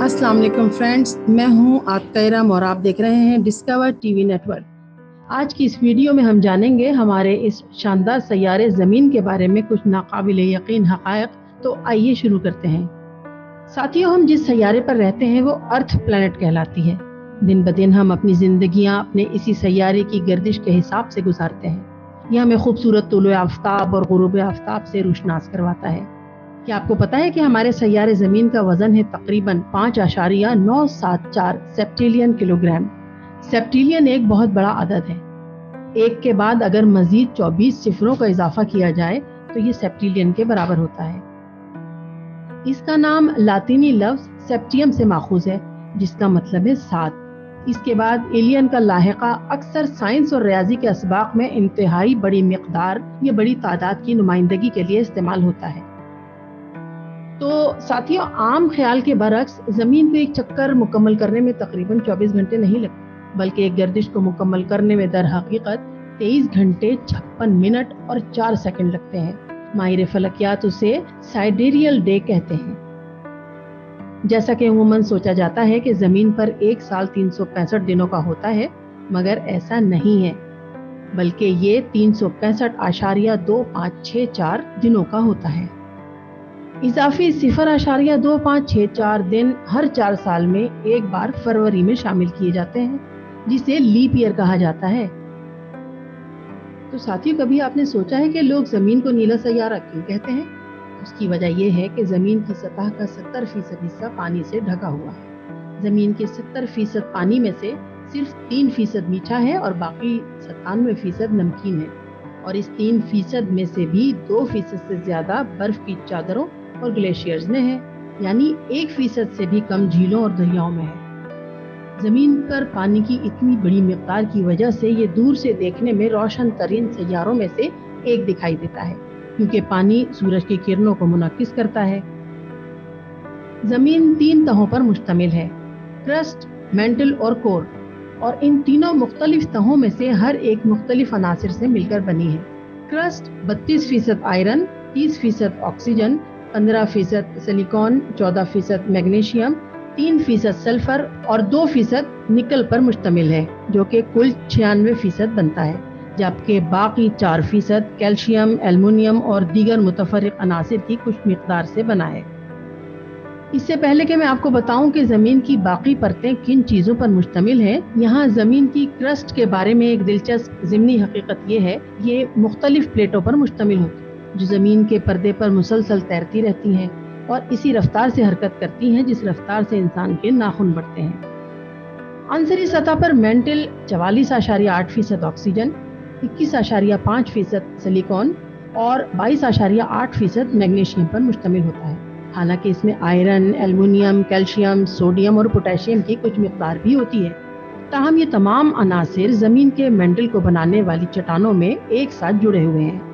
अस्सलाम वालेकुम फ्रेंड्स, मैं हूं आतैरम और आप देख रहे हैं डिस्कवर टीवी नेटवर्क। आज की इस वीडियो में हम जानेंगे हमारे इस शानदार सैयारे ज़मीन के बारे में कुछ नाकाबिले यकीन हक़ाइक़। तो आइए शुरू करते हैं। साथियों, हम जिस सैयारे पर रहते हैं वो अर्थ प्लैनेट कहलाती है। दिन ब दिन हम अपनी ज़िंदगियां अपने इसी सैयारे की गर्दिश के हिसाब से गुजारते हैं। यह हमें खूबसूरत तुलुए आफ्ताब और गुरूब आफ्ताब से रोशनास करवाता है। क्या आपको पता है कि हमारे सैयारे ज़मीन का वजन है तकरीबन 5.974 सेप्टिलियन किलोग्राम। सेप्टिलियन एक बहुत बड़ा अदद है। एक के बाद अगर मजीद 24 सिफरों का इजाफा किया जाए तो ये सेप्टिलियन के बराबर होता है। इसका नाम लातीनी लफ्ज सेप्टियम से माखूज है, जिसका मतलब है 7। इसके बाद एलियन का लाहिका अक्सर साइंस और रियाजी के असबाक में इंतहाई बड़ी मिकदार या बड़ी तादाद की नुमाइंदगी के लिए इस्तेमाल होता है। तो साथियों, आम ख्याल के बरक्स ज़मीन को एक चक्कर मुकम्मल करने में तकरीबन 24 घंटे नहीं लगते, बल्कि एक गर्दिश को मुकम्मल करने में दर हकीकत 23 घंटे 56 मिनट और 4 सेकंड लगते हैं। माहिर फलकियात उसे साइडेरियल डे कहते हैं। जैसा कि उमूमन सोचा जाता है कि ज़मीन पर एक साल 365 दिनों का होता है, मगर ऐसा नहीं है, बल्कि ये 365.2564 दिनों का होता है। इजाफी 0.2564 दिन हर 4 साल में एक बार फरवरी में शामिल किए जाते हैं, जिसे लीप ईयर कहा जाता है। तो साथियों, कभी आपने सोचा है कि लोग जमीन को नीला सैयारा क्यों कहते हैं? उसकी वजह यह है कि जमीन की सतह का 70% हिस्सा पानी से ढका हुआ है। जमीन के 70% पानी में से सिर्फ 3% मीठा है और बाकी 97% नमकीन है। और इस 3% में से भी 2% से ज्यादा बर्फ की चादरों और ग्लेशियर्स में है, यानी 1% से भी कम झीलों और दरियाओं में है। जमीन पर पानी की इतनी बड़ी मिकदार की वजह से ये दूर से देखने में रोशन तरीन सैयारों में से एक दिखाई देता है, क्योंकि पानी सूरज की किरणों को मुनक्किस करता है। जमीन 3 तहों पर मुश्तमिल है, क्रस्ट, मेंटल और कोर, और इन तीनों मुख्तलिफ तहों में से हर एक मुख्तलिफ अनासिर से मिलकर बनी है। Crust 32% iron, 30% oxygen, 15% silicon, 14% magnesium, 3% sulphur और 2% निकल पर मुश्तमिल है, जो कि कुल 96% बनता है, जबकि बाकी 4% कैल्शियम, एल्युमिनियम और दीगर मुतफर्रिक अनासिर की कुछ मिकदार से बना है। इससे पहले कि मैं आपको बताऊं कि जमीन की बाकी परतें किन चीजों पर मुश्तमिल हैं, यहाँ जमीन की क्रस्ट के बारे में एक दिलचस्प ज़िमनी हकीकत ये है, ये मुख्तलिफ प्लेटों पर मुश्तमिल होती है, जो जमीन के पर्दे पर मुसलसल तैरती रहती हैं और इसी रफ्तार से हरकत करती हैं जिस रफ्तार से इंसान के नाखून बढ़ते हैं। अंसरी सतह पर मेंटल 44.8% ऑक्सीजन, 21.5% सिलिकॉन और 22.8% मैग्नीशियम पर मुश्तमिल होता है। हालांकि इसमें आयरन, एल्युमिनियम, कैल्शियम, सोडियम और पोटेशियम की कुछ मिकदार भी होती है। ताहम ये तमाम अनासिर जमीन के मेंटल को बनाने वाली चट्टानों में एक साथ जुड़े हुए हैं।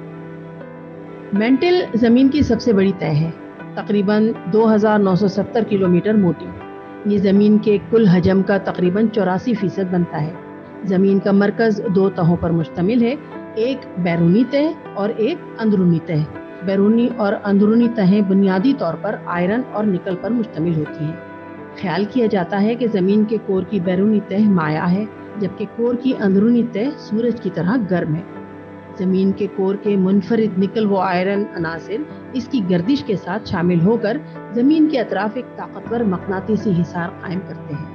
मेंटल जमीन की सबसे बड़ी तह है, तकरीबन 2970 किलोमीटर मोटी। ये जमीन के कुल हजम का तकरीबन 84% बनता है। जमीन का मरकज 2 तहों पर मुश्तमिल है, एक बैरूनी तह और एक अंदरूनी तह। बैरूनी और अंदरूनी तहें बुनियादी तौर पर आयरन और निकल पर मुश्तमिल होती हैं। ख्याल किया जाता है कि जमीन के कोर की बैरूनी तह माया है, जबकि कोर की अंदरूनी तह सूरज की तरह गर्म है। जमीन के कोर के मुनफरिद निकल व आयरन अनासिर इसकी गर्दिश के साथ शामिल होकर जमीन के अतराफ एक ताकतवर मकनातीसी हिसार कायम करते हैं,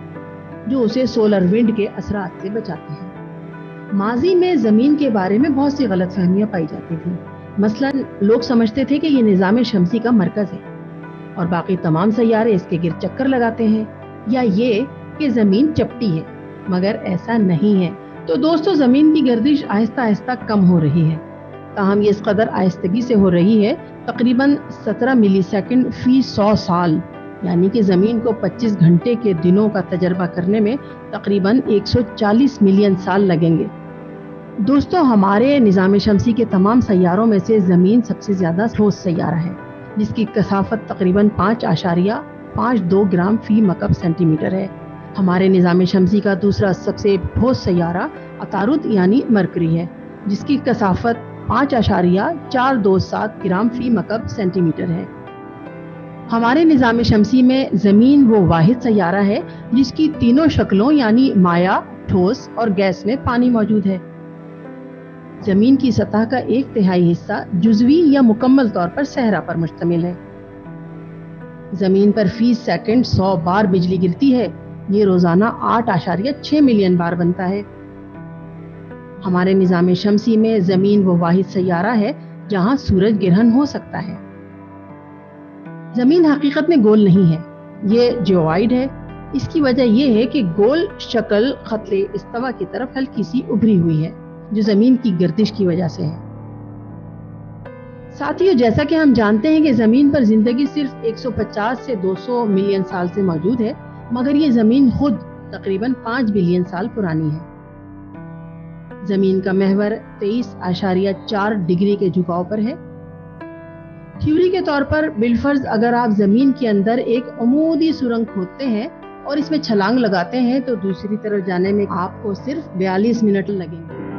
जो उसे सोलर विंड के असरात से बचाते हैं। माजी में जमीन के बारे में बहुत सी गलतफहमियां पाई जाती थी। मसलन लोग समझते थे कि ये निज़ाम शमसी का मरकज है और बाकी तमाम सैयारे इसके गिर्द चक्कर लगाते हैं, या ये कि जमीन चपटी है, मगर ऐसा नहीं है। तो दोस्तों, जमीन की गर्दिश आहिस्ता आहिस्ता कम हो रही है। ताहम ये इस कदर आहिस्तगी से हो रही है, तकरीबन 17 मिलीसेकंड फी 100 साल, यानी कि जमीन को 25 घंटे के दिनों का तजर्बा करने में तकरीबन 140 मिलियन साल लगेंगे। दोस्तों, हमारे निज़ाम शमसी के तमाम सैयारों में से ज़मीन सबसे ज़्यादा ठोस सैयारा है, जिसकी कसाफत तकरीबन 5.52 ग्राम फी मकब सेंटीमीटर है। हमारे निज़ाम शमसी का दूसरा सबसे ठोस सैयारा अतारुद यानी मरकरी है, जिसकी कसाफत 5.427 ग्राम फी मकब सेंटीमीटर है। ہمارے نظام شمسی میں زمین وہ واحد سیارہ ہے جس کی تینوں شکلوں یعنی مائع، ٹھوس اور گیس میں پانی موجود ہے۔ زمین کی سطح کا 1/3 حصہ جزوی یا مکمل طور پر صحرا پر مشتمل ہے۔ زمین پر فی سیکنڈ 100 بار بجلی گرتی ہے، یہ روزانہ 8.6 ملین بار بنتا ہے۔ ہمارے نظام شمسی میں زمین وہ واحد سیارہ ہے جہاں سورج گرہن ہو سکتا ہے۔ زمین حقیقت میں گول نہیں ہے، یہ جیوائڈ ہے۔ اس کی وجہ یہ ہے کہ گول شکل خط استوا کی طرف ہلکی سی ابھری ہوئی ہے جو زمین کی گردش کی وجہ سے ہے۔ ساتھیو، جیسا کہ ہم جانتے ہیں کہ زمین پر زندگی صرف 150 سے 200 ملین سال سے موجود ہے، مگر یہ زمین خود تقریباً 5 بلین سال پرانی ہے۔ زمین کا محور 23.4 ڈگری کے جھکاؤ پر ہے۔ تھیوری کے طور پر بالفرض اگر آپ زمین کے اندر ایک عمودی سرنگ کھودتے ہیں اور اس میں چھلانگ لگاتے ہیں تو دوسری طرف جانے میں آپ کو صرف 42 منٹ لگیں گے۔